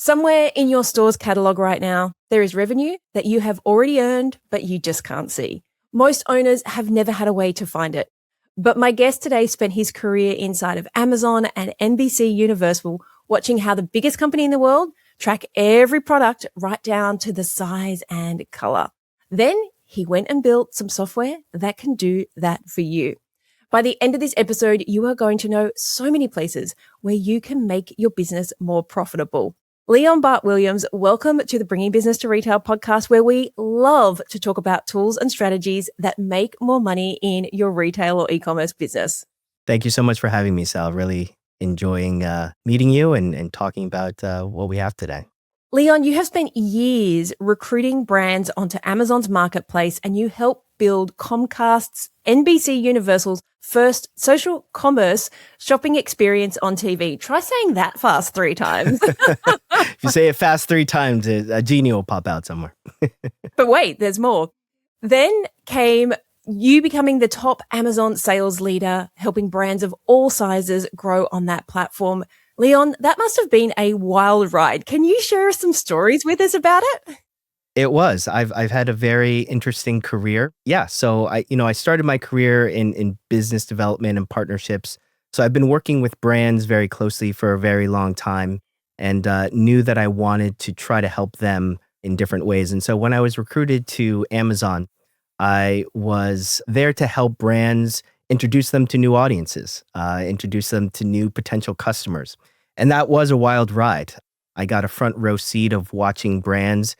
Somewhere in your store's catalog right now, there is revenue that you have already earned, but you just can't see. Most owners have never had a way to find it. But my guest today spent his career inside of Amazon and NBC Universal, watching how the biggest company in the world track every product right down to the size and color. Then he went and built some software that can do that for you. By the end of this episode, you are going to know so many places where you can make your business more profitable. Leon Bart-Williams, welcome to the Bringing Business to Retail podcast, where we love to talk about tools and strategies that make more money in your retail or e-commerce business. Thank you so much for having me, Sal. Really enjoying meeting you and talking about what we have today. Leon, you have spent years recruiting brands onto Amazon's marketplace, and you helped build Comcast's NBC Universal's first social commerce shopping experience on TV. Try saying that fast 3 times. If you say it fast 3 times, a genie will pop out somewhere. But wait, there's more. Then came you becoming the top Amazon sales leader, helping brands of all sizes grow on that platform. Leon, that must have been a wild ride. Can you share some stories with us about it? It was. I've had a very interesting career. Yeah. So I started my career in business development and partnerships. So I've been working with brands very closely for a very long time, and knew that I wanted to try to help them in different ways. And so when I was recruited to Amazon, I was there to help brands introduce them to new audiences, introduce them to new potential customers. And that was a wild ride. I got a front row seat of watching brands,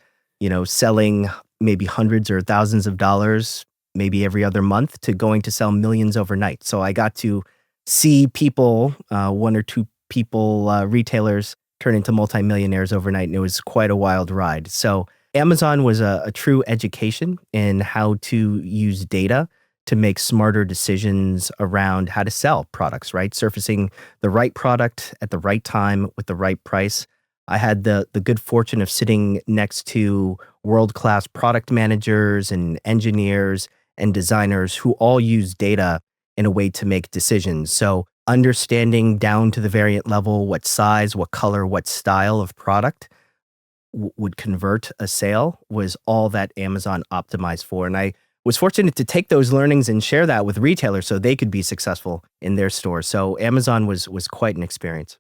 selling maybe hundreds or thousands of dollars, maybe every other month, to going to sell millions overnight. So I got to see people, 1 or 2 people, retailers, turn into multimillionaires overnight. And it was quite a wild ride. So Amazon was a true education in how to use data to make smarter decisions around how to sell products, right? Surfacing the right product at the right time with the right price. I had the good fortune of sitting next to world-class product managers and engineers and designers who all use data in a way to make decisions. So understanding down to the variant level what size, what color, what style of product would convert a sale was all that Amazon optimized for. And I was fortunate to take those learnings and share that with retailers so they could be successful in their stores. So Amazon was quite an experience.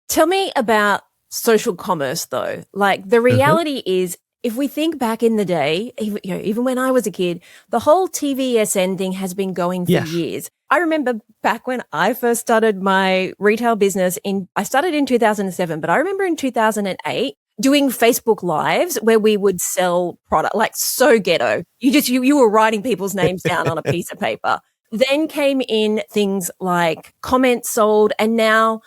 Tell me about social commerce, though. Like, the reality is, if we think back in the day, even when I was a kid, the whole TVSN thing has been going for years. I remember back when I first started my retail business I started in 2007, but I remember in 2008 doing Facebook Lives where we would sell product, like so ghetto. You were writing people's names down on a piece of paper. Then came in things like comments sold, and now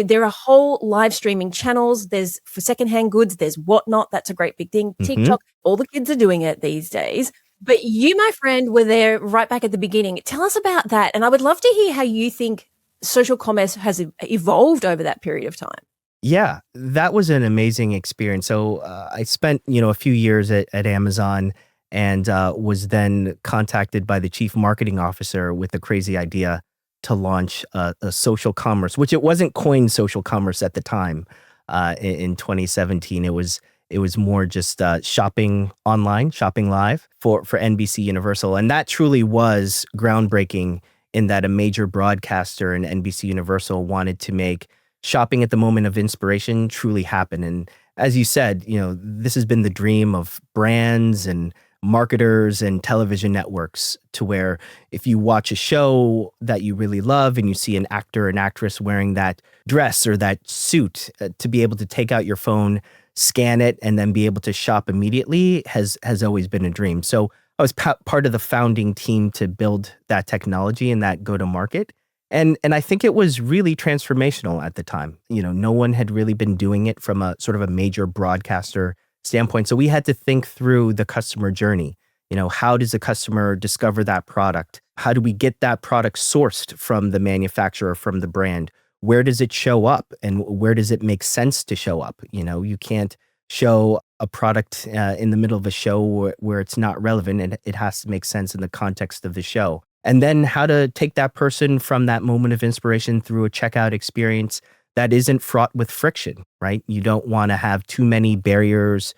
there are whole live streaming channels. There's for secondhand goods, there's Whatnot. That's a great big thing. TikTok, all the kids are doing it these days. But you, my friend, were there right back at the beginning. Tell us about that. And I would love to hear how you think social commerce has evolved over that period of time. Yeah, that was an amazing experience. So I spent, a few years at Amazon, and was then contacted by the chief marketing officer with a crazy idea to launch a social commerce, which it wasn't coined social commerce at the time. In 2017, it was more just shopping online, shopping live for NBC Universal. And that truly was groundbreaking in that a major broadcaster in NBC Universal wanted to make shopping at the moment of inspiration truly happen. And as you said, this has been the dream of brands and marketers and television networks, to where if you watch a show that you really love and you see an actor and actress wearing that dress or that suit, to be able to take out your phone, scan it, and then be able to shop immediately has always been a dream. So I was part of the founding team to build that technology and that go-to-market. And I think it was really transformational at the time. No one had really been doing it from a sort of a major broadcaster standpoint. So we had to think through the customer journey. How does a customer discover that product? How do we get that product sourced from the manufacturer, from the brand? Where does it show up, and where does it make sense to show up? You can't show a product in the middle of a show where it's not relevant, and it has to make sense in the context of the show. And then how to take that person from that moment of inspiration through a checkout experience that isn't fraught with friction, right? You don't want to have too many barriers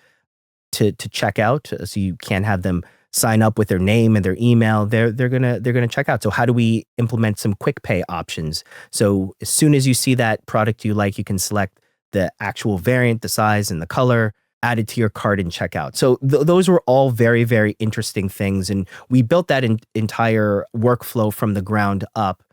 to check out, so you can't have them sign up with their name and their email. They're gonna check out. So how do we implement some quick pay options? So as soon as you see that product you like, you can select the actual variant, the size, and the color, add it to your cart and check out. So those were all very, very interesting things, and we built that entire workflow from the ground up,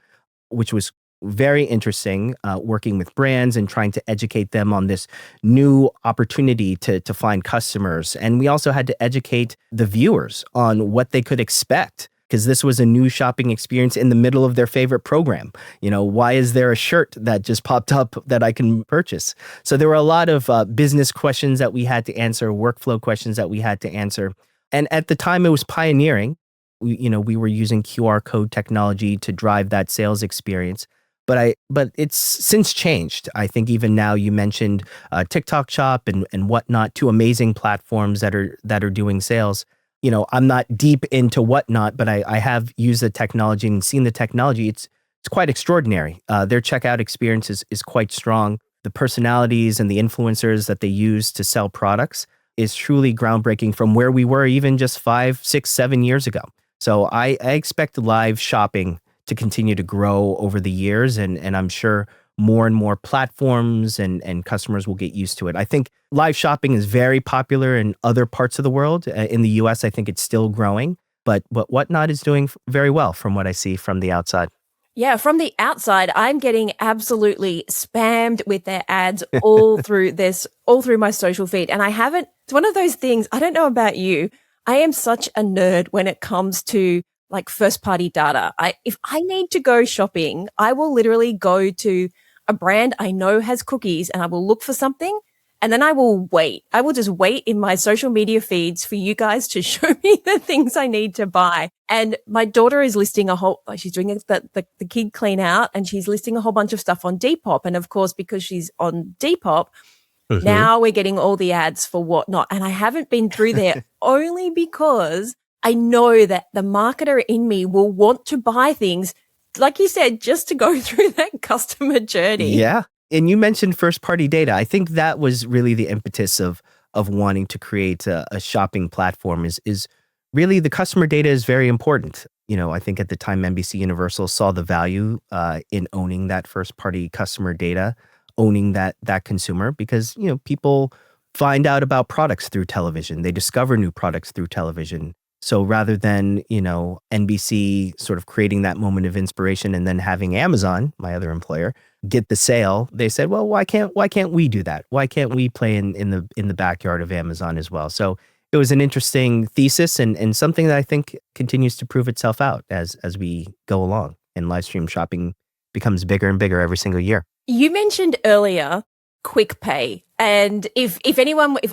which was very interesting, working with brands and trying to educate them on this new opportunity to find customers. And we also had to educate the viewers on what they could expect, because this was a new shopping experience in the middle of their favorite program. Why is there a shirt that just popped up that I can purchase? So there were a lot of business questions that we had to answer, workflow questions that we had to answer. And at the time, it was pioneering. We were using QR code technology to drive that sales experience. But it's since changed. I think even now, you mentioned TikTok Shop and Whatnot, two amazing platforms that are doing sales. I'm not deep into Whatnot, but I have used the technology and seen the technology. It's quite extraordinary. Their checkout experience is quite strong. The personalities and the influencers that they use to sell products is truly groundbreaking from where we were even just 5, 6, 7 years ago. So I expect live shopping to continue to grow over the years, and I'm sure more and more platforms and customers will get used to it. I think live shopping is very popular in other parts of the world. In the US, I think it's still growing, but Whatnot is doing very well from what I see from the outside. Yeah, from the outside, I'm getting absolutely spammed with their ads all through my social feed. And it's one of those things, I don't know about you, I am such a nerd when it comes to like first party data. If I need to go shopping, I will literally go to a brand I know has cookies and I will look for something, and then I will wait. I will just wait in my social media feeds for you guys to show me the things I need to buy. And my daughter is listing she's doing the kid clean out, and she's listing a whole bunch of stuff on Depop. And of course, because she's on Depop, now we're getting all the ads for Whatnot. And I haven't been through there only because I know that the marketer in me will want to buy things, like you said, just to go through that customer journey. Yeah. And you mentioned first-party data. I think that was really the impetus of wanting to create a shopping platform is really the customer data is very important. I think at the time, NBC Universal saw the value in owning that first-party customer data, owning that consumer, because, people find out about products through television. They discover new products through television. So rather than, NBC sort of creating that moment of inspiration and then having Amazon, my other employer, get the sale, they said, well, why can't we do that? Why can't we play in the backyard of Amazon as well? So it was an interesting thesis and something that I think continues to prove itself out as we go along, and live stream shopping becomes bigger and bigger every single year. You mentioned earlier quick pay. And if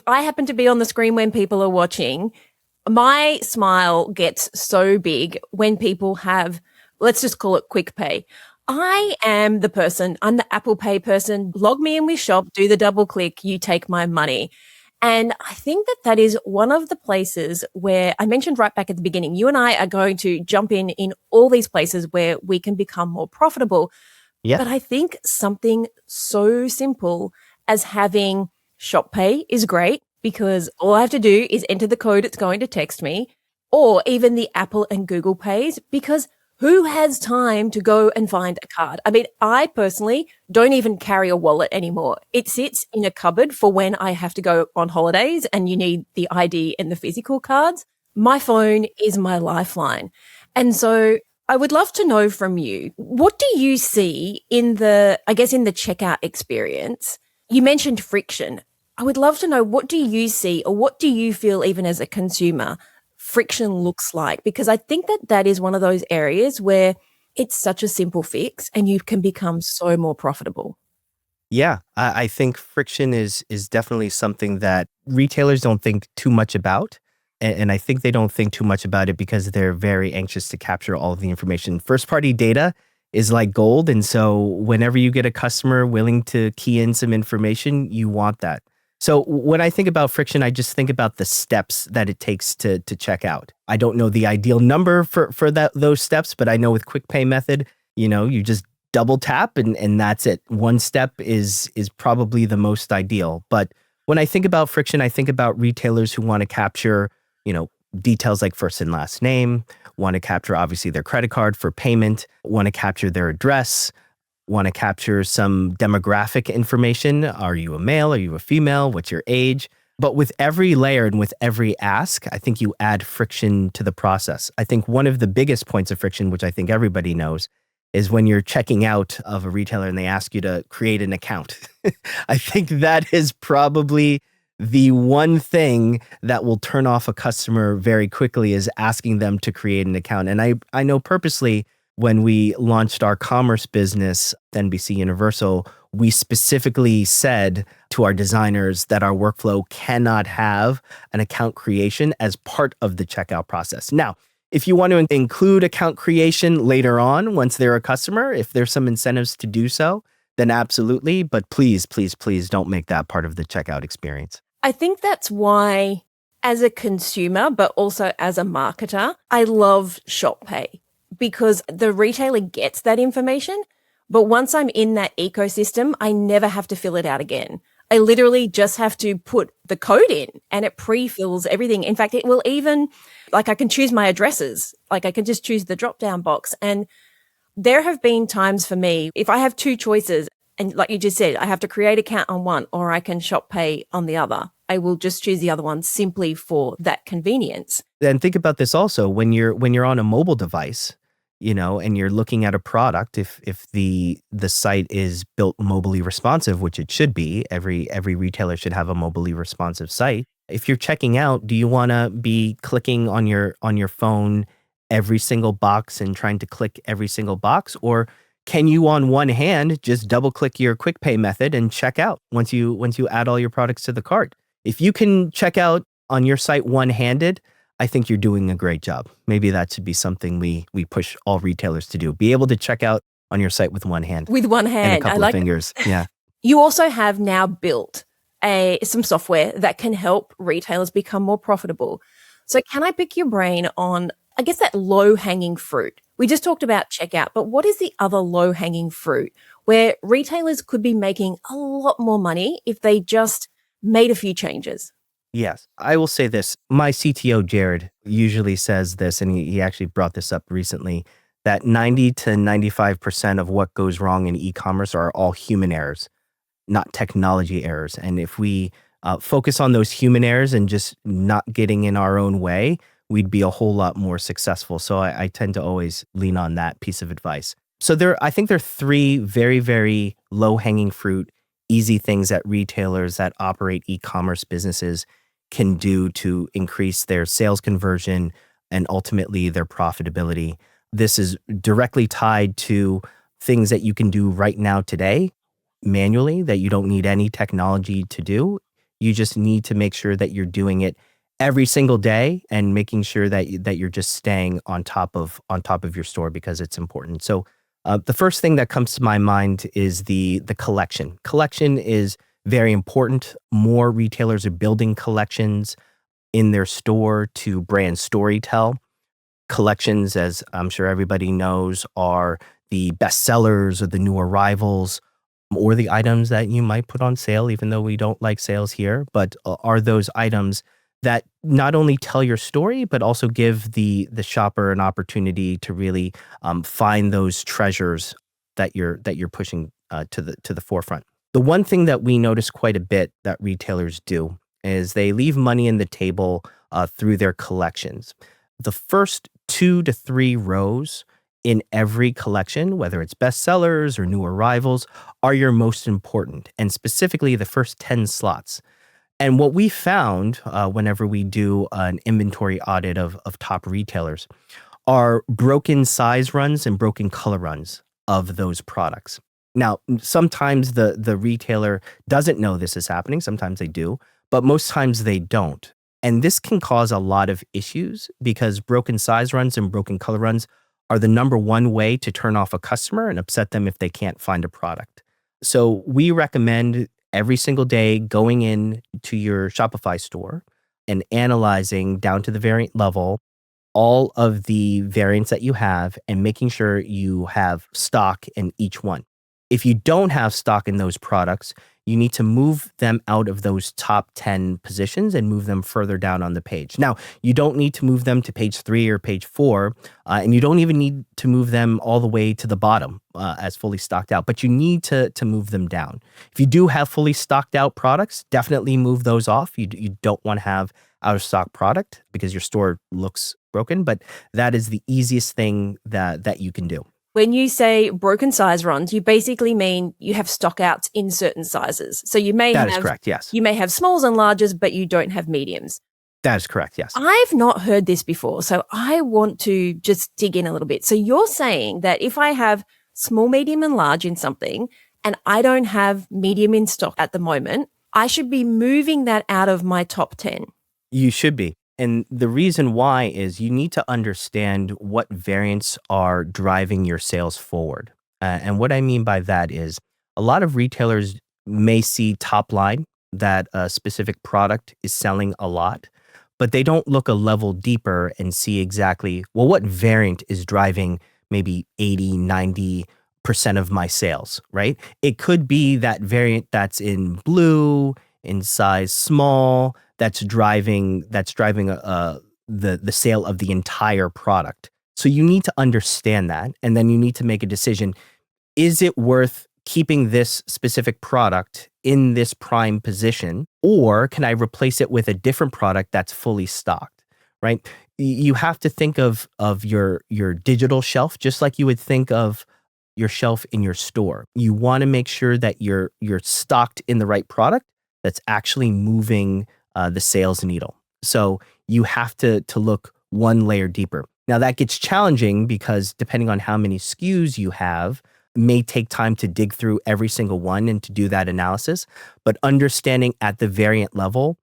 I happen to be on the screen when people are watching, my smile gets so big when people have, let's just call it quick pay. I am the person, I'm the Apple Pay person. Log me in with Shop, do the double click, you take my money. And I think that is one of the places where I mentioned right back at the beginning, you and I are going to jump in all these places where we can become more profitable. Yeah. But I think something so simple as having Shop Pay is great, because all I have to do is enter the code it's going to text me, or even the Apple and Google Pays, because who has time to go and find a card? I mean, I personally don't even carry a wallet anymore. It sits in a cupboard for when I have to go on holidays and you need the ID and the physical cards. My phone is my lifeline. And so I would love to know from you, what do you see in the checkout experience? You mentioned friction. I would love to know, what do you see, or what do you feel even as a consumer friction looks like? Because I think that is one of those areas where it's such a simple fix and you can become so more profitable. Yeah, I think friction is definitely something that retailers don't think too much about. And I think they don't think too much about it because they're very anxious to capture all of the information. First-party data is like gold. And so whenever you get a customer willing to key in some information, you want that. So when I think about friction, I just think about the steps that it takes to check out. I don't know the ideal number for those steps, but I know with quick pay method, you just double tap and that's it. One step is probably the most ideal. But when I think about friction, I think about retailers who want to capture, details like first and last name, want to capture obviously their credit card for payment, want to capture their address, want to capture some demographic information. Are you a male? Are you a female? What's your age? But with every layer and with every ask, I think you add friction to the process. I think one of the biggest points of friction, which I think everybody knows, is when you're checking out of a retailer and they ask you to create an account. I think that is probably the one thing that will turn off a customer very quickly, is asking them to create an account. And I know purposely when we launched our commerce business, NBC Universal, we specifically said to our designers that our workflow cannot have an account creation as part of the checkout process. Now, if you want to include account creation later on, once they're a customer, if there's some incentives to do so, then absolutely. But please, please, please don't make that part of the checkout experience. I think that's why, as a consumer, but also as a marketer, I love ShopPay, because the retailer gets that information. But once I'm in that ecosystem, I never have to fill it out again. I literally just have to put the code in and it pre-fills everything. In fact, it will even, I can choose my addresses. I can just choose the drop-down box. And there have been times for me, if I have two choices, and like you just said, I have to create an account on one or I can shop pay on the other, I will just choose the other one simply for that convenience. And think about this also, when you're on a mobile device, and you're looking at a product, if the site is built mobily responsive, which it should be, every retailer should have a mobily responsive site. If you're checking out, do you want to be clicking on your phone every single box and trying to click every single box? Or can you on one hand just double click your quick pay method and check out once you add all your products to the cart? If you can check out on your site one-handed, I think you're doing a great job. Maybe that should be something we push all retailers to do. Be able to check out on your site with one hand. With one hand. And a couple of fingers. Yeah. You also have now built some software that can help retailers become more profitable. So can I pick your brain on, I guess, that low-hanging fruit? We just talked about checkout, but what is the other low-hanging fruit where retailers could be making a lot more money if they just made a few changes? Yes. I will say this. My CTO, Jared, usually says this, and he actually brought this up recently, that 90 to 95% of what goes wrong in e-commerce are all human errors, not technology errors. And if we focus on those human errors and just not getting in our own way, we'd be a whole lot more successful. So I tend to always lean on that piece of advice. So I think there are three very, very low-hanging fruit, easy things that retailers that operate e-commerce businesses can do to increase their sales conversion and ultimately their profitability. This is directly tied to things that you can do right now today manually, that you don't need any technology to do. You just need to make sure that you're doing it every single day and making sure that you're just staying on top of your store, because it's important. So the first thing that comes to my mind is the collection. Collection is very important. More retailers are building collections in their store to brand storytell. Collections, as I'm sure everybody knows, are the best sellers or the new arrivals, or the items that you might put on sale, even though we don't like sales here, but are those items that not only tell your story, but also give the shopper an opportunity to really find those treasures that you're pushing to the forefront. The one thing that we notice quite a bit that retailers do is they leave money in the table through their collections. The first 2 to 3 rows in every collection, whether it's bestsellers or new arrivals, are your most important, and specifically the first 10 slots. And what we found whenever we do an inventory audit of top retailers are broken size runs and broken color runs of those products. Now, sometimes the retailer doesn't know this is happening. Sometimes they do, but most times they don't. And this can cause a lot of issues because broken size runs and broken color runs are the number one way to turn off a customer and upset them if they can't find a product. So we recommend every single day going in to your Shopify store and analyzing down to the variant level all of the variants that you have and making sure you have stock in each one. If you don't have stock in those products, you need to move them out of those top 10 positions and move them further down on the page. Now, you don't need to move them to page 3 or page 4, and you don't even need to move them all the way to the bottom as fully stocked out, but you need to move them down. If you do have fully stocked out products, definitely move those off. You don't want to have out of stock product because your store looks broken, but that is the easiest thing that you can do. When you say broken size runs, you basically mean you have stock outs in certain sizes. So you may That is correct, yes. You may have smalls and larges, but you don't have mediums. That is correct, yes. I've not heard this before, so I want to just dig in a little bit. So you're saying that if I have small, medium, and large in something, and I don't have medium in stock at the moment, I should be moving that out of my top 10. You should be. And the reason why is you need to understand what variants are driving your sales forward. And what I mean by that is a lot of retailers may see top line that a specific product is selling a lot, but they don't look a level deeper and see exactly, well, what variant is driving maybe 80, 90% of my sales, right? It could be that variant that's in blue, in size small, that's driving the sale of the entire product. So you need to understand that, and then you need to make a decision. Is it worth keeping this specific product in this prime position, or can I replace it with a different product that's fully stocked, right? You have to think of your digital shelf just like you would think of your shelf in your store. You want to make sure that you're stocked in the right product that's actually moving the sales needle. So you have to look one layer deeper. Now that gets challenging because depending on how many SKUs you have, it may take time to dig through every single one and to do that analysis. But understanding at the variant level,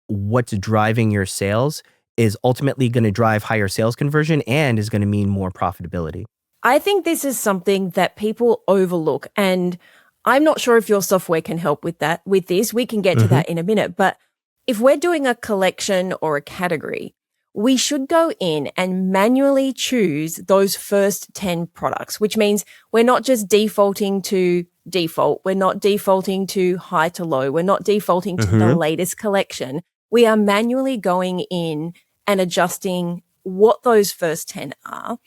what's driving your sales is ultimately going to drive higher sales conversion and is going to mean more profitability. I think this is something that people overlook, and I'm not sure if your software can help with that. With this, we can get to that in a minute, but if we're doing a collection or a category, we should go in and manually choose those first 10 products, which means we're not just defaulting to default. We're not defaulting to high to low. We're not defaulting to the latest collection. We are manually going in and adjusting what those first 10 are.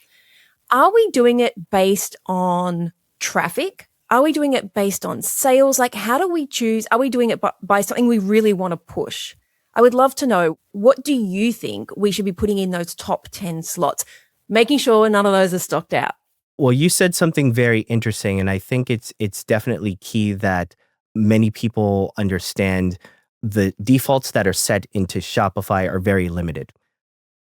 Are we doing it based on traffic? Are we doing it based on sales? Like, how do we choose? Are we doing it by something we really want to push? I would love to know, what do you think we should be putting in those top 10 slots, making sure none of those are stocked out? Well, you said something very interesting, and I think it's definitely key that many people understand the defaults that are set into Shopify are very limited.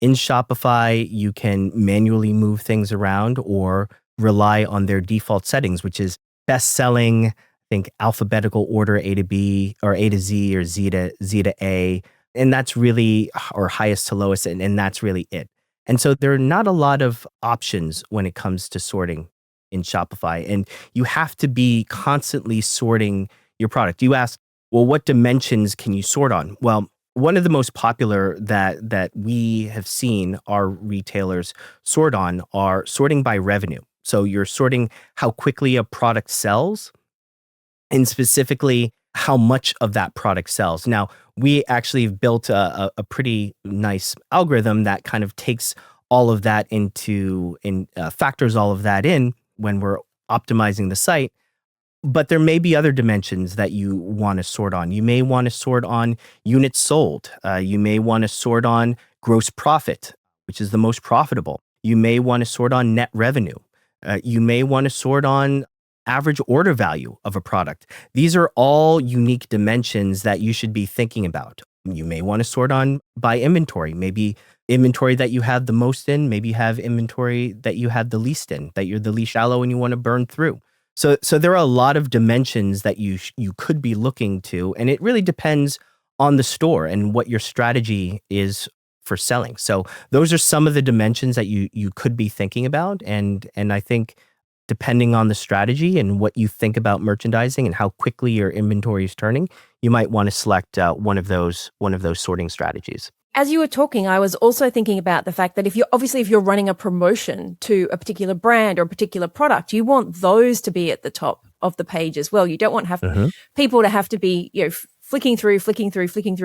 In Shopify, you can manually move things around or rely on their default settings, which is best-selling, I think alphabetical order A to B or A to Z or Z to A. And that's really, or highest to lowest, and that's really it. And so there are not a lot of options when it comes to sorting in Shopify. And you have to be constantly sorting your product. You ask, well, what dimensions can you sort on? Well, one of the most popular that we have seen our retailers sort on are sorting by revenue. So you're sorting how quickly a product sells and specifically how much of that product sells. Now, we actually have built a pretty nice algorithm that kind of takes all of that factors all of that in when we're optimizing the site. But there may be other dimensions that you want to sort on. You may want to sort on units sold. You may want to sort on gross profit, which is the most profitable. You may want to sort on net revenue. You may want to sort on average order value of a product. These are all unique dimensions that you should be thinking about. You may want to sort on by inventory, maybe inventory that you have the most in, maybe you have inventory that you have the least in, that you're the least shallow and you want to burn through. So there are a lot of dimensions that you could be looking to, and it really depends on the store and what your strategy is for selling. So those are some of the dimensions that you could be thinking about, and I think depending on the strategy and what you think about merchandising and how quickly your inventory is turning, you might want to select one of those sorting strategies. As you were talking, I was also thinking about the fact that if you're running a promotion to a particular brand or a particular product, you want those to be at the top of the page as well. You don't want people to have to be, flicking through,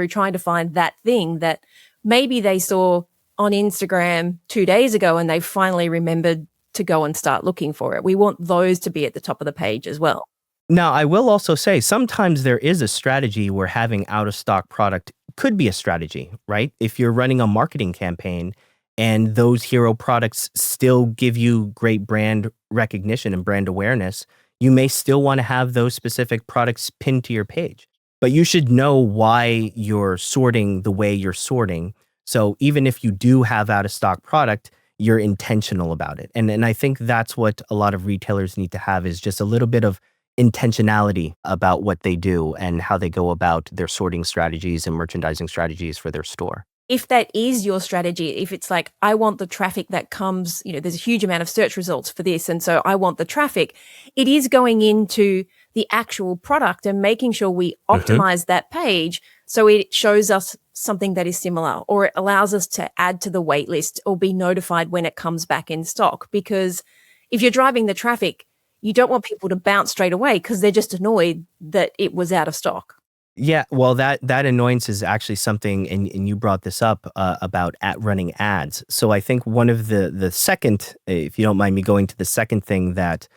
trying to find that thing that maybe they saw on Instagram 2 days ago and they finally remembered to go and start looking for it. We want those to be at the top of the page as well. Now, I will also say sometimes there is a strategy where having out of stock product could be a strategy, right? If you're running a marketing campaign and those hero products still give you great brand recognition and brand awareness, you may still want to have those specific products pinned to your page. But you should know why you're sorting the way you're sorting. So even if you do have out of stock product, you're intentional about it. And I think that's what a lot of retailers need to have, is just a little bit of intentionality about what they do and how they go about their sorting strategies and merchandising strategies for their store. If that is your strategy, if it's like, I want the traffic that comes, there's a huge amount of search results for this, and so I want the traffic, it is going into the actual product and making sure we optimize that page so it shows us something that is similar, or it allows us to add to the wait list or be notified when it comes back in stock. Because if you're driving the traffic, you don't want people to bounce straight away because they're just annoyed that it was out of stock. Yeah, well, that annoyance is actually something, and you brought this up about running ads. So I think one of the second, if you don't mind me going to the second thing that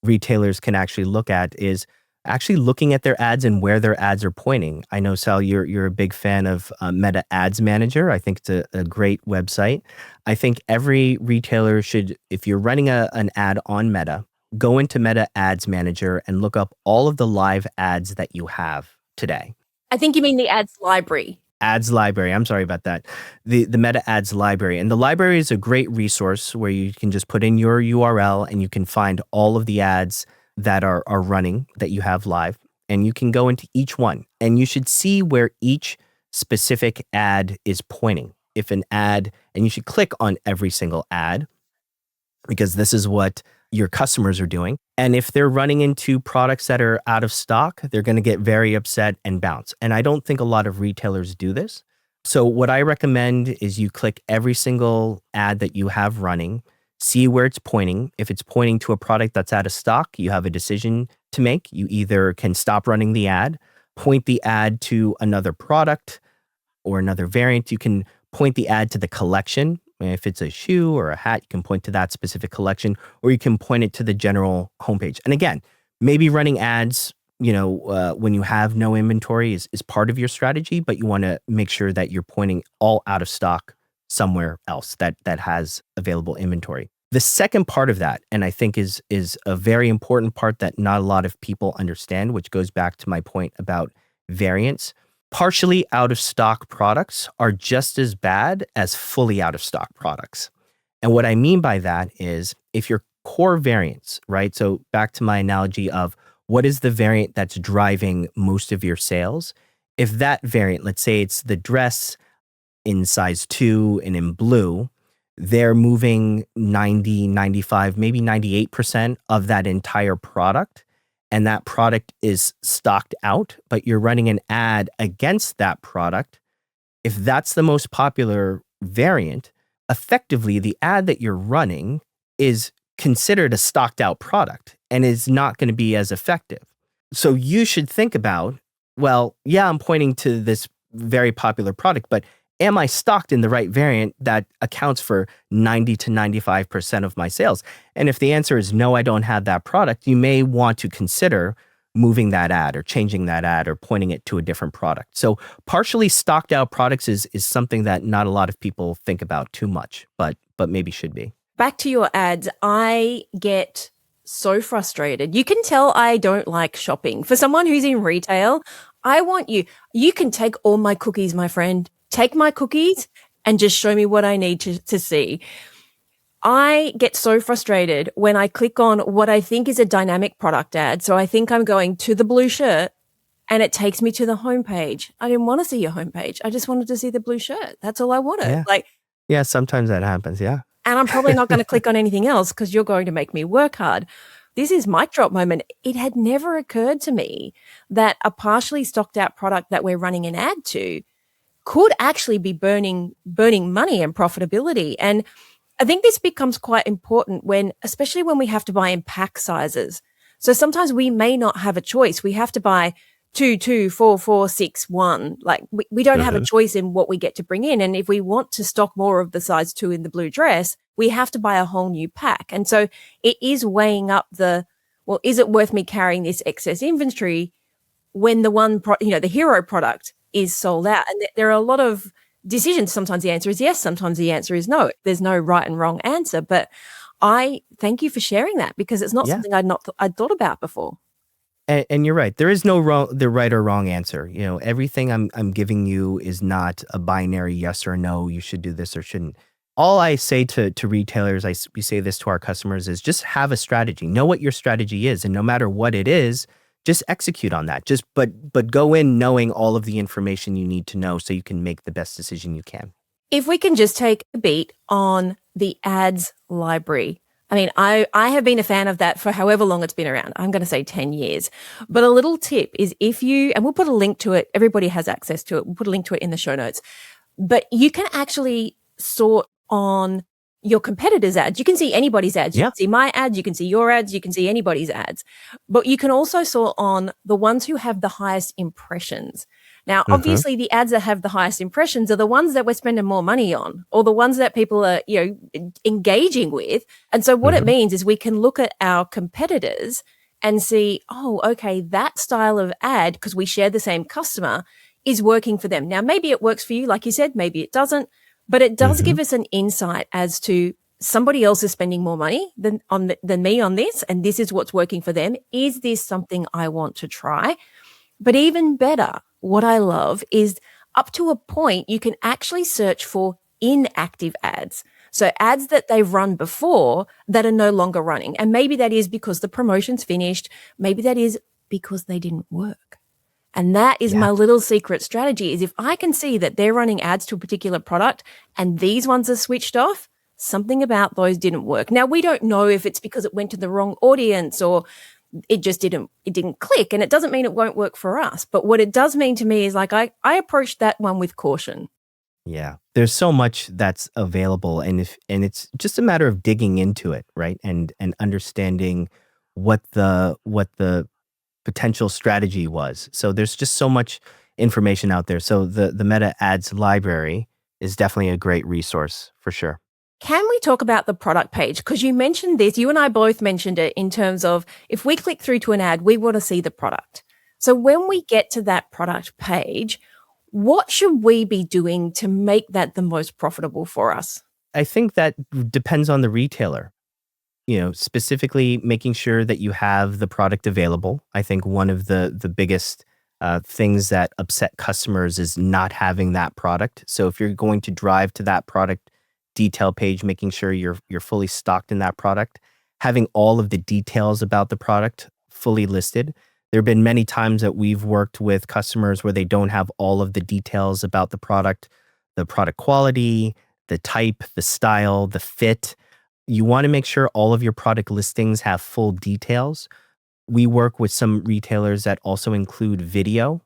retailers can actually look at, is actually looking at their ads and where their ads are pointing. I know, Sal, you're a big fan of Meta Ads Manager. I think it's a great website. I think every retailer should, if you're running an ad on Meta, go into Meta Ads Manager and look up all of the live ads that you have today. I think you mean the ads library. Ads library. I'm sorry about that. The Meta Ads library. And the library is a great resource where you can just put in your URL and you can find all of the ads that are running that you have live. And you can go into each one and you should see where each specific ad is pointing. If an ad, and you should click on every single ad, because this is what your customers are doing. And if they're running into products that are out of stock, they're going to get very upset and bounce. And I don't think a lot of retailers do this. So what I recommend is you click every single ad that you have running, see where it's pointing. If it's pointing to a product that's out of stock, you have a decision to make. You either can stop running the ad, point the ad to another product or another variant. You can point the ad to the collection. If it's a shoe or a hat, you can point to that specific collection, or you can point it to the general homepage. And again, maybe running ads, when you have no inventory is part of your strategy, but you want to make sure that you're pointing all out of stock somewhere else that has available inventory. The second part of that, and I think is a very important part that not a lot of people understand, which goes back to my point about variance. Partially out of stock products are just as bad as fully out of stock products. And what I mean by that is if your core variants, right? So back to my analogy of what is the variant that's driving most of your sales? If that variant, let's say it's the dress in size 2 and in blue, they're moving 90, 95, maybe 98% of that entire product. And that product is stocked out, but you're running an ad against that product. If that's the most popular variant, effectively the ad that you're running is considered a stocked out product and is not going to be as effective. So you should think about, well, yeah, I'm pointing to this very popular product, but am I stocked in the right variant that accounts for 90 to 95% of my sales? And if the answer is no, I don't have that product, you may want to consider moving that ad or changing that ad or pointing it to a different product. So partially stocked out products is something that not a lot of people think about too much, but maybe should be. Back to your ads, I get so frustrated. You can tell I don't like shopping. For someone who's in retail, I want you can take all my cookies, my friend. Take my cookies and just show me what I need to see. I get so frustrated when I click on what I think is a dynamic product ad. So I think I'm going to the blue shirt and it takes me to the homepage. I didn't want to see your homepage. I just wanted to see the blue shirt. That's all I wanted. Yeah, sometimes that happens. Yeah. And I'm probably not going to click on anything else because you're going to make me work hard. This is mic drop moment. It had never occurred to me that a partially stocked out product that we're running an ad to could actually be burning money and profitability. And I think this becomes quite important especially when we have to buy in pack sizes. So sometimes we may not have a choice. We have to buy 2, 2, 4, 4, 6, 1. Like we don't have a choice in what we get to bring in. And if we want to stock more of the size 2 in the blue dress, we have to buy a whole new pack. And so it is weighing up well, is it worth me carrying this excess inventory when the the hero product is sold out? And there are a lot of decisions. Sometimes the answer is yes. Sometimes the answer is no. There's no right and wrong answer. But I thank you for sharing that, because it's not something I'd thought about before. And you're right. There is the right or wrong answer. Everything I'm giving you is not a binary yes or no. You should do this or shouldn't. All I say to retailers, we say this to our customers, is just have a strategy. Know what your strategy is, and no matter what it is, just execute on that. But go in knowing all of the information you need to know so you can make the best decision you can. If we can just take a beat on the ads library. I mean, I have been a fan of that for however long it's been around. I'm going to say 10 years. But a little tip is and we'll put a link to it. Everybody has access to it. We'll put a link to it in the show notes. But you can actually sort on your competitors' ads. You can see anybody's ads. You can see my ads. You can see your ads. You can see anybody's ads. But you can also sort on the ones who have the highest impressions. Now, obviously, the ads that have the highest impressions are the ones that we're spending more money on, or the ones that people are, engaging with. And so what it means is we can look at our competitors and see, oh, okay, that style of ad, because we share the same customer, is working for them. Now, maybe it works for you, like you said, maybe it doesn't, but it does give us an insight as to somebody else is spending more money than me on this, and this is what's working for them. Is this something I want to try? But even better, what I love is up to a point, you can actually search for inactive ads. So ads that they've run before that are no longer running. And maybe that is because the promotion's finished. Maybe that is because they didn't work. And that is my little secret strategy, is if I can see that they're running ads to a particular product and these ones are switched off, something about those didn't work. Now, we don't know if it's because it went to the wrong audience or it didn't click, and it doesn't mean it won't work for us. But what it does mean to me is like I approached that one with caution. Yeah, there's so much that's available, and it's just a matter of digging into it, right? And understanding what the potential strategy was. So there's just so much information out there. So the Meta Ads library is definitely a great resource for sure. Can we talk about the product page? Because you mentioned this, you and I both mentioned it in terms of if we click through to an ad, we want to see the product. So when we get to that product page, what should we be doing to make that the most profitable for us? I think that depends on the retailer. Specifically making sure that you have the product available. I think one of the biggest things that upset customers is not having that product. So if you're going to drive to that product detail page, making sure you're fully stocked in that product, having all of the details about the product fully listed. There have been many times that we've worked with customers where they don't have all of the details about the product quality, the type, the style, the fit. You want to make sure all of your product listings have full details. We work with some retailers that also include video.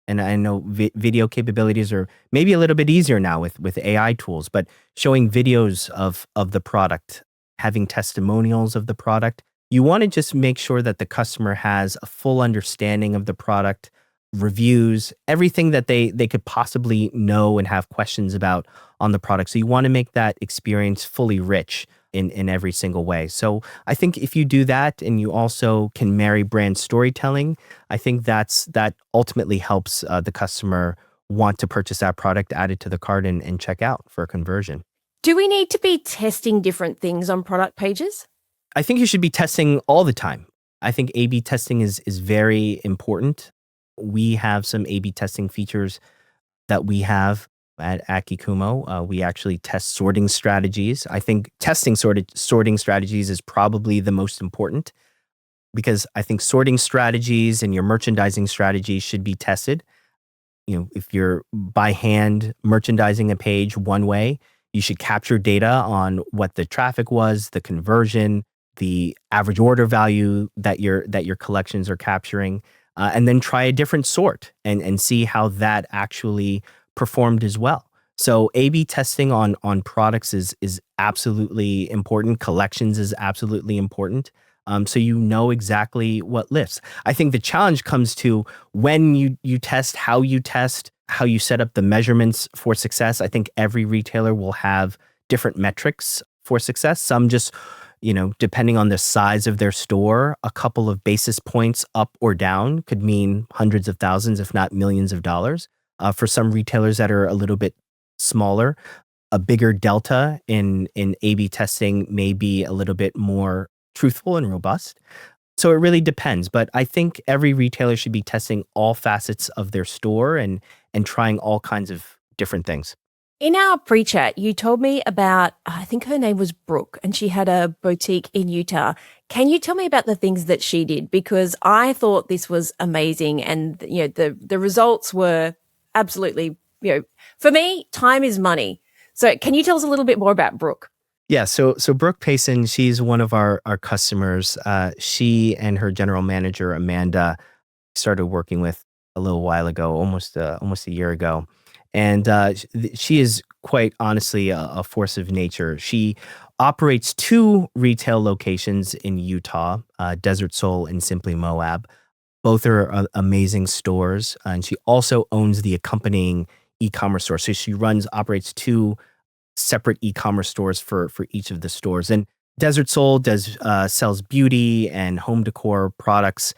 And I know video capabilities are maybe a little bit easier now with AI tools, but showing videos of the product, having testimonials of the product. You want to just make sure that the customer has a full understanding of the product, reviews, everything that they could possibly know and have questions about on the product. So you want to make that experience fully rich in every single way. So I think if you do that and you also can marry brand storytelling, I think that ultimately helps the customer want to purchase that product, add it to the cart and check out for a conversion. Do we need to be testing different things on product pages? I think you should be testing all the time. I think A/B testing is very important. We have some A/B testing features that we have at Kikumo. We actually test sorting strategies. I think testing sorting strategies is probably the most important, because I think sorting strategies and your merchandising strategies should be tested. If you're by hand merchandising a page one way, you should capture data on what the traffic was, the conversion, the average order value that your collections are capturing, and then try a different sort and see how that actually performed as well. So A/B testing on products is absolutely important. Collections is absolutely important. So you know exactly what lifts. I think the challenge comes to when you test, how you set up the measurements for success. I think every retailer will have different metrics for success. Some just, depending on the size of their store, a couple of basis points up or down could mean hundreds of thousands, if not millions of dollars. For some retailers that are a little bit smaller, a bigger delta in A/B testing may be a little bit more truthful and robust. So it really depends. But I think every retailer should be testing all facets of their store and trying all kinds of different things. In our pre-chat, you told me about, I think her name was Brooke, and she had a boutique in Utah. Can you tell me about the things that she did? Because I thought this was amazing, and the results were absolutely, for me, time is money. So can you tell us a little bit more about Brooke? Yeah, so Brooke Payson, she's one of our customers. She and her general manager Amanda started working with a little while ago, almost a year ago, and she is quite honestly a force of nature. She operates 2 retail locations in Utah, Desert Soul and Simply Moab. Both are amazing stores, and she also owns the accompanying e-commerce store. So she operates 2 separate e-commerce stores for each of the stores. And Desert Soul sells beauty and home decor products,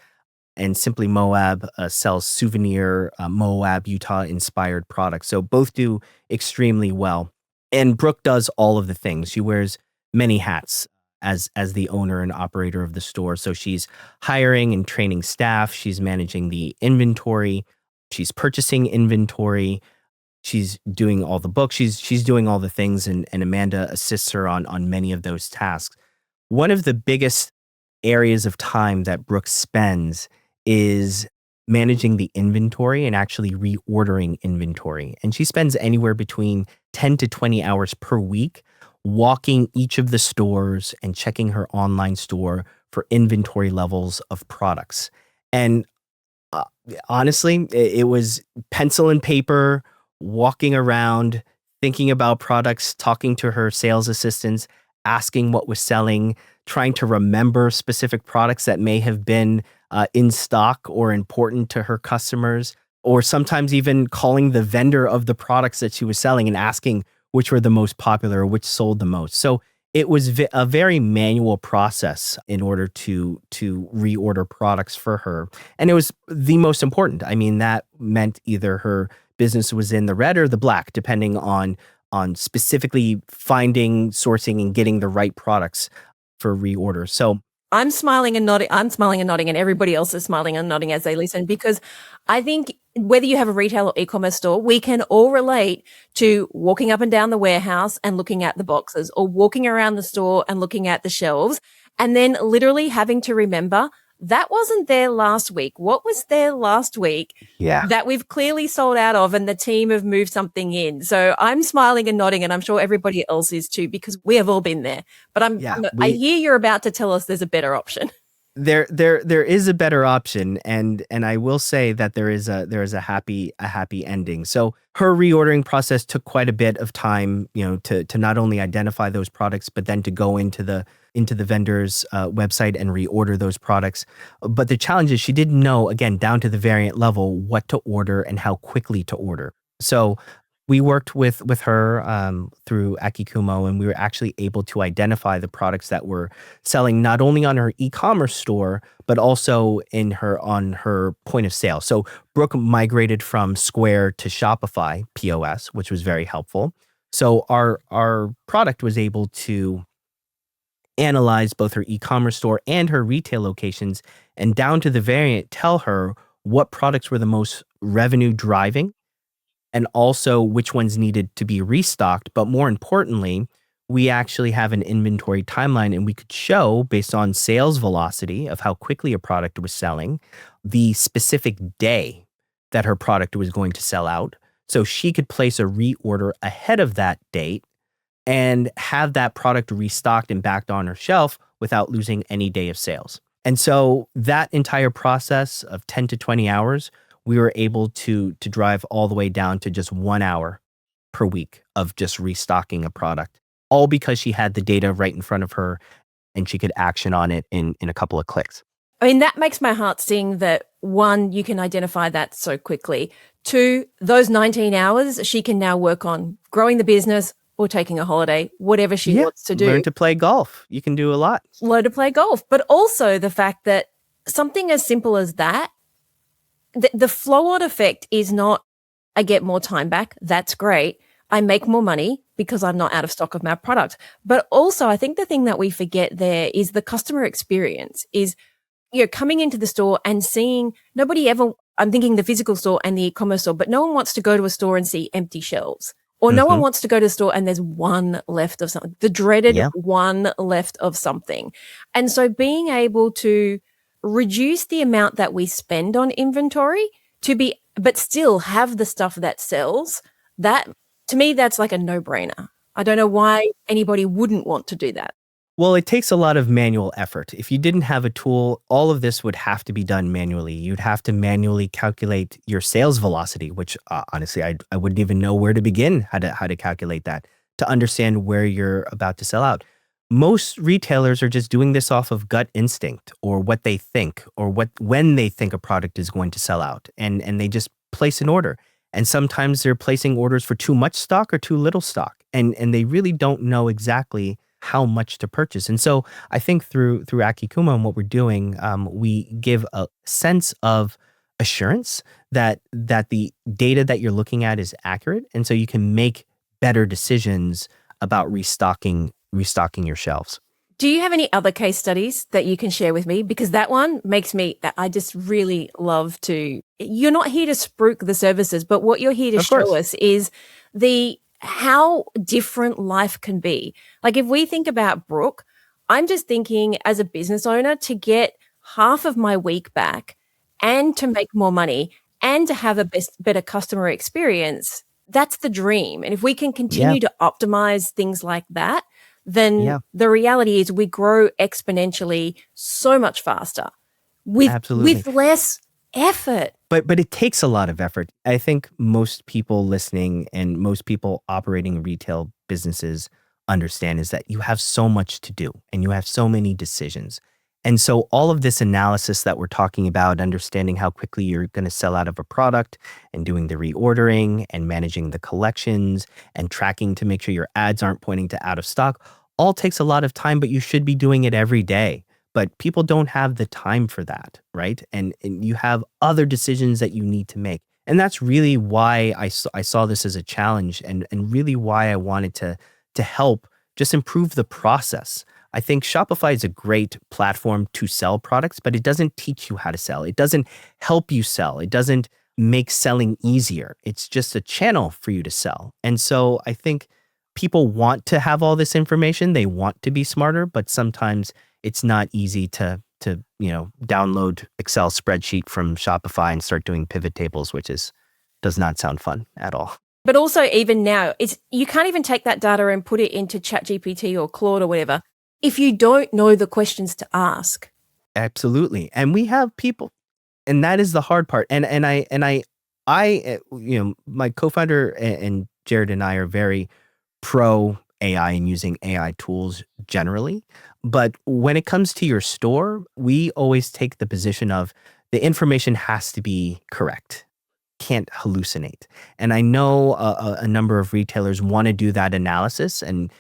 and Simply Moab sells souvenir Moab, Utah inspired products. So both do extremely well. And Brooke does all of the things. She wears many hats as the owner and operator of the store. So she's hiring and training staff. She's managing the inventory. She's purchasing inventory. She's doing all the books. She's doing all the things, and Amanda assists her on many of those tasks. One of the biggest areas of time that Brooke spends is managing the inventory and actually reordering inventory. And she spends anywhere between 10 to 20 hours per week walking each of the stores and checking her online store for inventory levels of products. And honestly, it was pencil and paper, walking around, thinking about products, talking to her sales assistants, asking what was selling, trying to remember specific products that may have been in stock or important to her customers, or sometimes even calling the vendor of the products that she was selling and asking which were the most popular or which sold the most. So it was a very manual process in order to reorder products for her. And it was the most important. I mean, that meant either her business was in the red or the black, depending on specifically finding, sourcing, and getting the right products for reorder. So I'm smiling and nodding. I'm smiling and nodding, and everybody else is smiling and nodding as they listen, because I think whether you have a retail or e-commerce store, we can all relate to walking up and down the warehouse and looking at the boxes, or walking around the store and looking at the shelves, and then literally having to remember that wasn't there last week. What was there last week that we've clearly sold out of, and the team have moved something in? So I'm smiling and nodding, and I'm sure everybody else is too, because we have all been there. But I hear you're about to tell us there's a better option. There is a better option, and I will say that there is a happy ending. So her reordering process took quite a bit of time, to not only identify those products, but then to go into the vendor's website and reorder those products. But the challenge is she didn't know, again, down to the variant level, what to order and how quickly to order. So we worked with her through Akikumo, and we were actually able to identify the products that were selling not only on her e-commerce store, but also on her point of sale. So Brooke migrated from Square to Shopify POS, which was very helpful. So our product was able to analyze both her e-commerce store and her retail locations, and down to the variant, tell her what products were the most revenue driving, and also which ones needed to be restocked. But more importantly, we actually have an inventory timeline, and we could show, based on sales velocity of how quickly a product was selling, the specific day that her product was going to sell out. So she could place a reorder ahead of that date and have that product restocked and backed on her shelf without losing any day of sales. And so that entire process of 10 to 20 hours we were able to drive all the way down to just 1 hour per week of just restocking a product, all because she had the data right in front of her and she could action on it in a couple of clicks. I mean, that makes my heart sing that, one, you can identify that so quickly. Two, those 19 hours, she can now work on growing the business or taking a holiday, whatever she wants to do. Learn to play golf. You can do a lot. Learn to play golf. But also the fact that something as simple as that, the flow-on effect is not, I get more time back. That's great. I make more money because I'm not out of stock of my product. But also, I think the thing that we forget there is the customer experience is, coming into the store and seeing nobody ever, I'm thinking the physical store and the e-commerce store, but no one wants to go to a store and see empty shelves, or no one wants to go to the store and there's one left of something, the dreaded one left of something. And so being able to reduce the amount that we spend on inventory but still have the stuff that sells, that to me, that's like a no-brainer. I don't know why anybody wouldn't want to do that. Well, it takes a lot of manual effort. If you didn't have a tool, all of this would have to be done manually. You'd have to manually calculate your sales velocity, which honestly, I wouldn't even know where to begin, how to calculate that, to understand where you're about to sell out. Most retailers are just doing this off of gut instinct or what they think or when they think a product is going to sell out, and they just place an order. And sometimes they're placing orders for too much stock or too little stock, and they really don't know exactly how much to purchase. And so I think through Akikuma and what we're doing, we give a sense of assurance that the data that you're looking at is accurate, and so you can make better decisions about restocking your shelves. Do you have any other case studies that you can share with me? Because that one makes me, I just really love to, you're not here to spruik the services, but what you're here to show us is how different life can be. Like if we think about Brooke, I'm just thinking as a business owner, to get half of my week back and to make more money and to have a better customer experience, that's the dream. And if we can continue to optimize things like that, then the reality is we grow exponentially so much faster with less effort. But it takes a lot of effort. I think most people listening and most people operating retail businesses understand is that you have so much to do and you have so many decisions. And so all of this analysis that we're talking about, understanding how quickly you're going to sell out of a product and doing the reordering and managing the collections and tracking to make sure your ads aren't pointing to out of stock, all takes a lot of time, but you should be doing it every day. But people don't have the time for that, right? And you have other decisions that you need to make. And that's really why I saw this as a challenge and really why I wanted to help just improve the process. I think Shopify is a great platform to sell products, but it doesn't teach you how to sell. It doesn't help you sell. It doesn't make selling easier. It's just a channel for you to sell. And so I think people want to have all this information. They want to be smarter, but sometimes it's not easy to download Excel spreadsheet from Shopify and start doing pivot tables, which does not sound fun at all. But also even now, you can't even take that data and put it into ChatGPT or Claude or whatever if you don't know the questions to ask. Absolutely. And we have people, and that is the hard part. And I my co-founder and Jared and I are very pro AI and using AI tools generally. But when it comes to your store, we always take the position of the information has to be correct. Can't hallucinate. And I know a number of retailers want to do that analysis and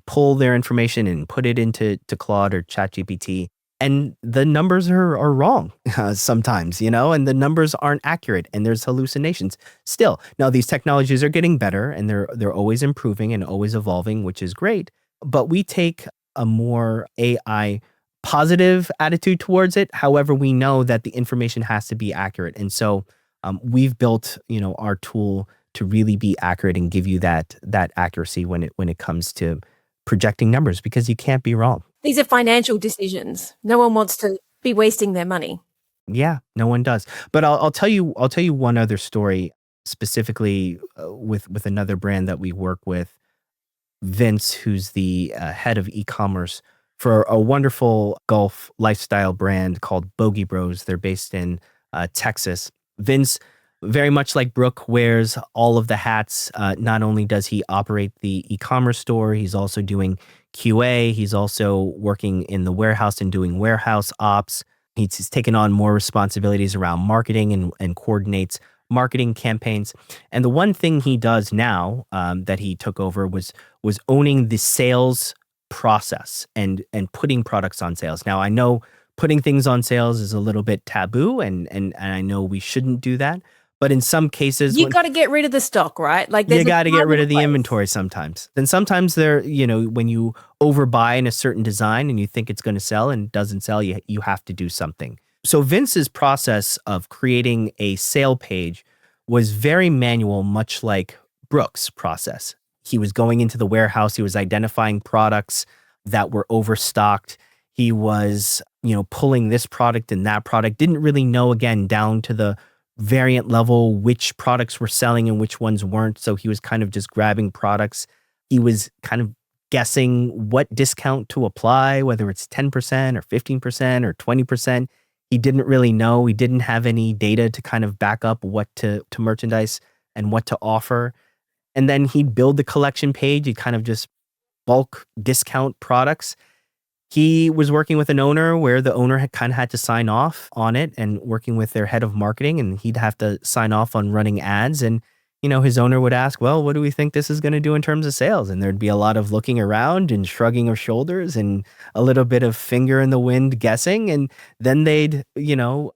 pull their information and put it into Claude or ChatGPT. And the numbers are wrong sometimes, and the numbers aren't accurate and there's hallucinations still. Now, these technologies are getting better and they're always improving and always evolving, which is great. But we take a more AI positive attitude towards it. However, we know that the information has to be accurate. And so we've built, our tool to really be accurate and give you that accuracy when it comes to projecting numbers, because you can't be wrong. These are financial decisions. No one wants to be wasting their money. Yeah, no one does. But I'll tell you one other story specifically with another brand that we work with, Vince, who's the head of e-commerce for a wonderful golf lifestyle brand called Bogey Bros. They're based in Texas. Vince Very much like Brooke wears all of the hats. Not only does he operate the e-commerce store, he's also doing QA. He's also working in the warehouse and doing warehouse ops. He's taken on more responsibilities around marketing and coordinates marketing campaigns. And the one thing he does now that he took over was owning the sales process and putting products on sales. Now, I know putting things on sales is a little bit taboo, and I know we shouldn't do that. But in some cases, you got to get rid of the stock, right? Like you got to get rid of the inventory sometimes. Then sometimes when you overbuy in a certain design and you think it's going to sell and it doesn't sell, you have to do something. So Vince's process of creating a sale page was very manual, much like Brooke's process. He was going into the warehouse. He was identifying products that were overstocked. He was, pulling this product and that product. Didn't really know, again, down to the variant level, which products were selling and which ones weren't. So he was kind of just grabbing products. He was kind of guessing what discount to apply, whether it's 10% or 15% or 20%. He didn't really know. He didn't have any data to kind of back up what to merchandise and what to offer. And then he'd build the collection page. He'd kind of just bulk discount products. He was working with an owner where the owner had to sign off on it, and working with their head of marketing, and he'd have to sign off on running ads. And, his owner would ask, well, what do we think this is going to do in terms of sales? And there'd be a lot of looking around and shrugging of shoulders and a little bit of finger in the wind guessing. And then they'd,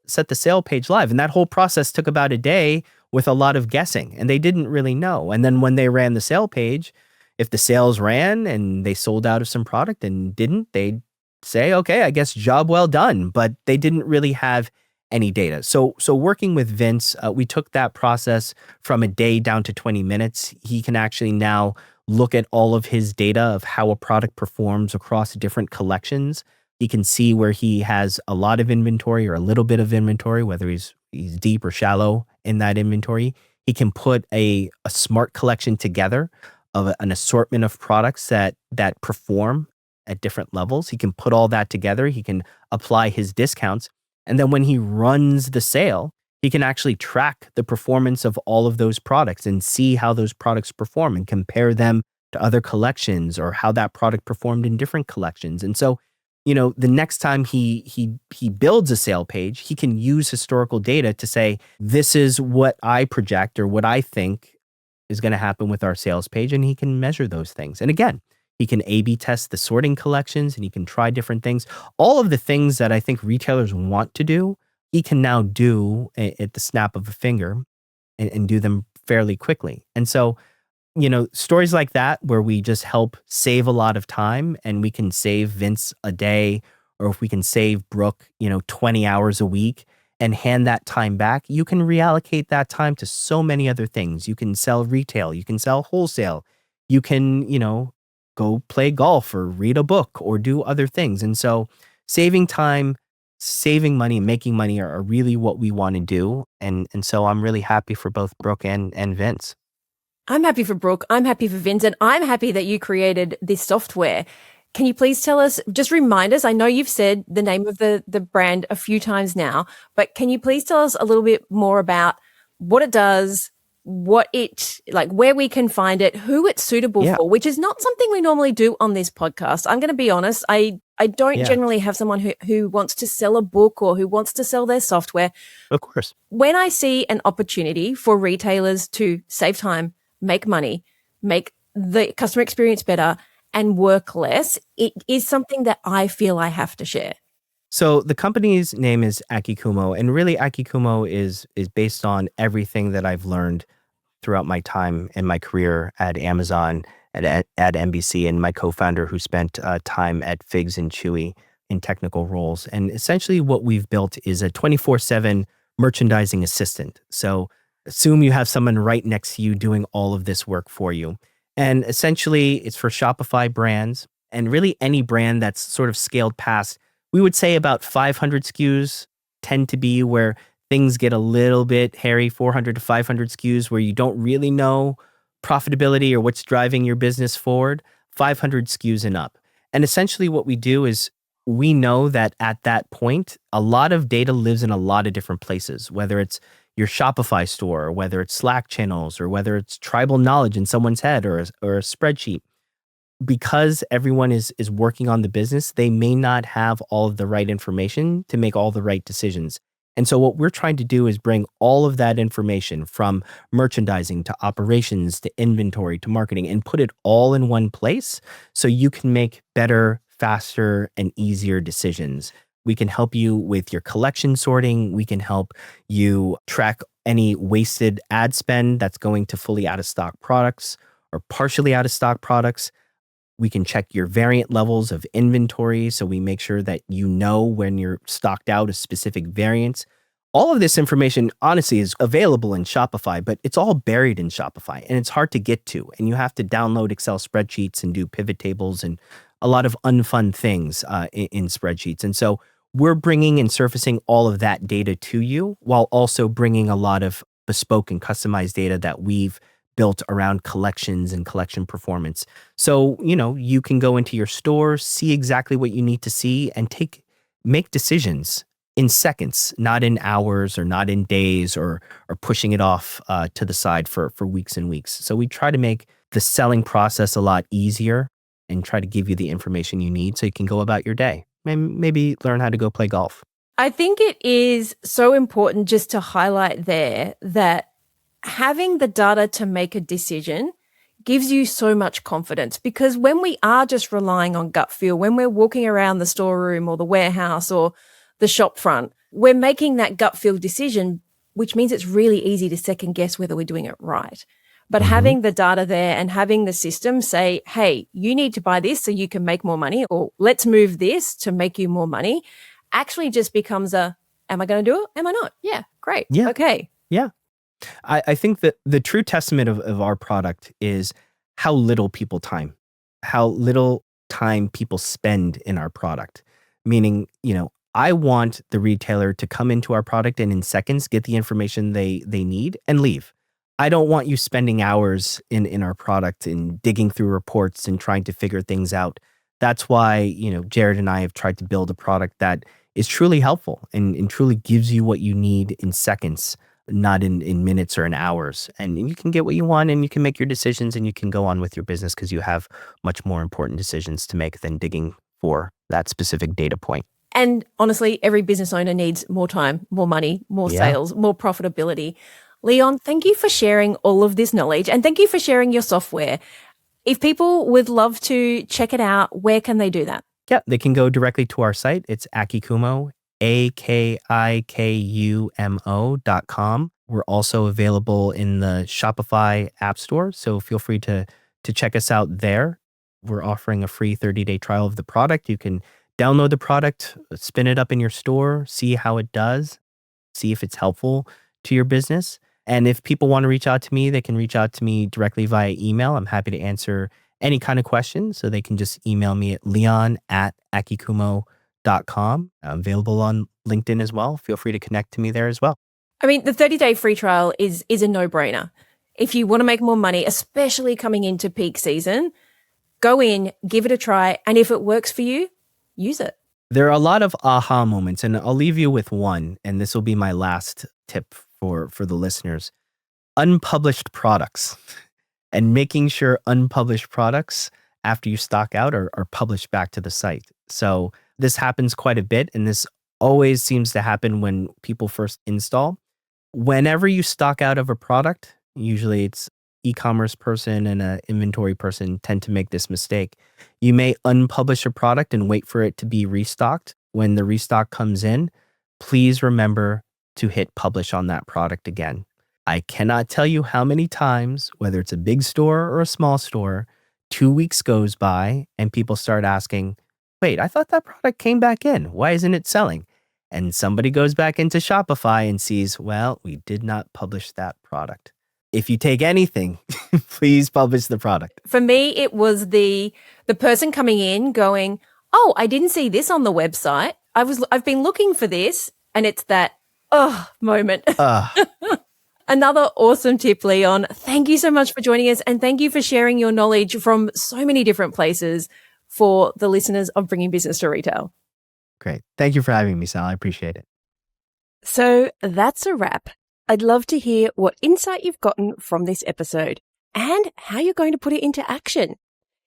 set the sale page live. And that whole process took about a day with a lot of guessing, and they didn't really know. And then when they ran the sale page, if the sales ran and they sold out of some product and didn't, they'd say, okay, I guess job well done. But they didn't really have any data. So working with Vince, we took that process from a day down to 20 minutes. He can actually now look at all of his data of how a product performs across different collections. He can see where he has a lot of inventory or a little bit of inventory, whether he's deep or shallow in that inventory. He can put a smart collection together of an assortment of products that perform at different levels. He can put all that together. He can apply his discounts. And then when he runs the sale, he can actually track the performance of all of those products and see how those products perform and compare them to other collections or how that product performed in different collections. And so, the next time he builds a sale page, he can use historical data to say, this is what I project or what I think is going to happen with our sales page. And he can measure those things. And again, he can A/B test the sorting collections, and he can try different things. All of the things that I think retailers want to do, he can now do at the snap of a finger and do them fairly quickly. And so, stories like that where we just help save a lot of time, and we can save Vince a day, or if we can save Brooke, 20 hours a week and hand that time back, you can reallocate that time to so many other things. You can sell retail, you can sell wholesale, you can, go play golf or read a book or do other things. And so saving time, saving money, and making money are really what we want to do. And so I'm really happy for both Brooke and Vince. I'm happy for Brooke. I'm happy for Vince. And I'm happy that you created this software. Can you please tell us, just remind us, I know you've said the name of the brand a few times now, but can you please tell us a little bit more about what it does, what it, like where we can find it, who it's suitable for, which is not something we normally do on this podcast. I'm going to be honest. I don't generally have someone who wants to sell a book or who wants to sell their software. Of course. When I see an opportunity for retailers to save time, make money, make the customer experience better, and work less, it is something that I feel I have to share. So the company's name is Akikumo, and really Akikumo is based on everything that I've learned throughout my time in my career at Amazon, at NBC, and my co-founder who spent time at Figs and Chewy in technical roles. And essentially what we've built is a 24/7 merchandising assistant. So assume you have someone right next to you doing all of this work for you. And essentially it's for Shopify brands and really any brand that's sort of scaled past, we would say about 500 SKUs tend to be where things get a little bit hairy, 400 to 500 SKUs where you don't really know profitability or what's driving your business forward, 500 SKUs and up. And essentially what we do is we know that at that point, a lot of data lives in a lot of different places, whether it's, your Shopify store, or whether it's Slack channels, or whether it's tribal knowledge in someone's head or a spreadsheet. Because everyone is working on the business, they may not have all of the right information to make all the right decisions. And so what we're trying to do is bring all of that information from merchandising to operations to inventory to marketing and put it all in one place so you can make better, faster, and easier decisions. We can help you with your collection sorting. We can help you track any wasted ad spend that's going to fully out of stock products or partially out of stock products. We can check your variant levels of inventory, so we make sure that you know when you're stocked out of specific variants. All of this information, honestly, is available in Shopify, but it's all buried in Shopify, and it's hard to get to. And you have to download Excel spreadsheets and do pivot tables and a lot of unfun things in spreadsheets. And so we're bringing and surfacing all of that data to you, while also bringing a lot of bespoke and customized data that we've built around collections and collection performance. So, you can go into your store, see exactly what you need to see, and make decisions in seconds, not in hours or not in days or pushing it off to the side for weeks and weeks. So we try to make the selling process a lot easier and try to give you the information you need so you can go about your day. Maybe learn how to go play golf. I think it is so important just to highlight there that having the data to make a decision gives you so much confidence, because when we are just relying on gut feel, when we're walking around the storeroom or the warehouse or the shop front, we're making that gut feel decision, which means it's really easy to second guess whether we're doing it right. But having the data there and having the system say, hey, you need to buy this so you can make more money, or let's move this to make you more money, actually just becomes am I going to do it? Am I not? Yeah, great. Yeah. Okay. Yeah. I think that the true testament of our product is how little people spend in our product. Meaning, I want the retailer to come into our product and in seconds get the information they need and leave. I don't want you spending hours in our product and digging through reports and trying to figure things out. That's why, Jared and I have tried to build a product that is truly helpful and truly gives you what you need in seconds, not in minutes or in hours. And you can get what you want and you can make your decisions and you can go on with your business because you have much more important decisions to make than digging for that specific data point. And honestly, every business owner needs more time, more money, more sales, more profitability. Leon, thank you for sharing all of this knowledge and thank you for sharing your software. If people would love to check it out, where can they do that? Yeah, they can go directly to our site. It's Akikumo, AKIKUMO.com. We're also available in the Shopify App Store, so feel free to check us out there. We're offering a free 30-day trial of the product. You can download the product, spin it up in your store, see how it does, see if it's helpful to your business. And if people want to reach out to me, they can reach out to me directly via email. I'm happy to answer any kind of question, so they can just email me at leon@akikumo.com. I'm available on LinkedIn as well. Feel free to connect to me there as well. I mean, the 30-day free trial is a no-brainer. If you want to make more money, especially coming into peak season, go in, give it a try, and if it works for you, use it. There are a lot of aha moments, and I'll leave you with one, and this will be my last tip for the listeners. Unpublished products and making sure unpublished products after you stock out are published back to the site. So this happens quite a bit, and this always seems to happen when people first install. Whenever you stock out of a product, usually it's e-commerce person and an inventory person tend to make this mistake. You may unpublish a product and wait for it to be restocked. When the restock comes in, please remember to hit publish on that product again. I cannot tell you how many times, whether it's a big store or a small store, 2 weeks goes by and people start asking, wait, I thought that product came back in. Why isn't it selling? And somebody goes back into Shopify and sees, well, we did not publish that product. If you take anything, please publish the product. For me, it was the person coming in going, oh, I didn't see this on the website. I've been looking for this. And it's that, moment. Another awesome tip, Leon. Thank you so much for joining us. And thank you for sharing your knowledge from so many different places for the listeners of Bringing Business to Retail. Great. Thank you for having me, Sal. I appreciate it. So that's a wrap. I'd love to hear what insight you've gotten from this episode and how you're going to put it into action.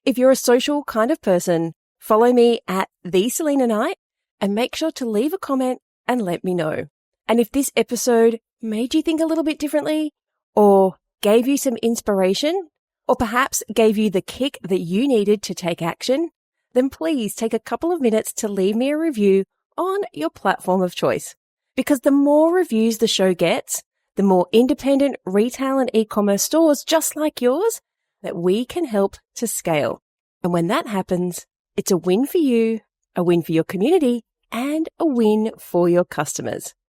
If you're a social kind of person, follow me at the Salena Knight and make sure to leave a comment and let me know. And if this episode made you think a little bit differently, or gave you some inspiration, or perhaps gave you the kick that you needed to take action, then please take a couple of minutes to leave me a review on your platform of choice. Because the more reviews the show gets, the more independent retail and e-commerce stores just like yours that we can help to scale. And when that happens, it's a win for you, a win for your community, and a win for your customers.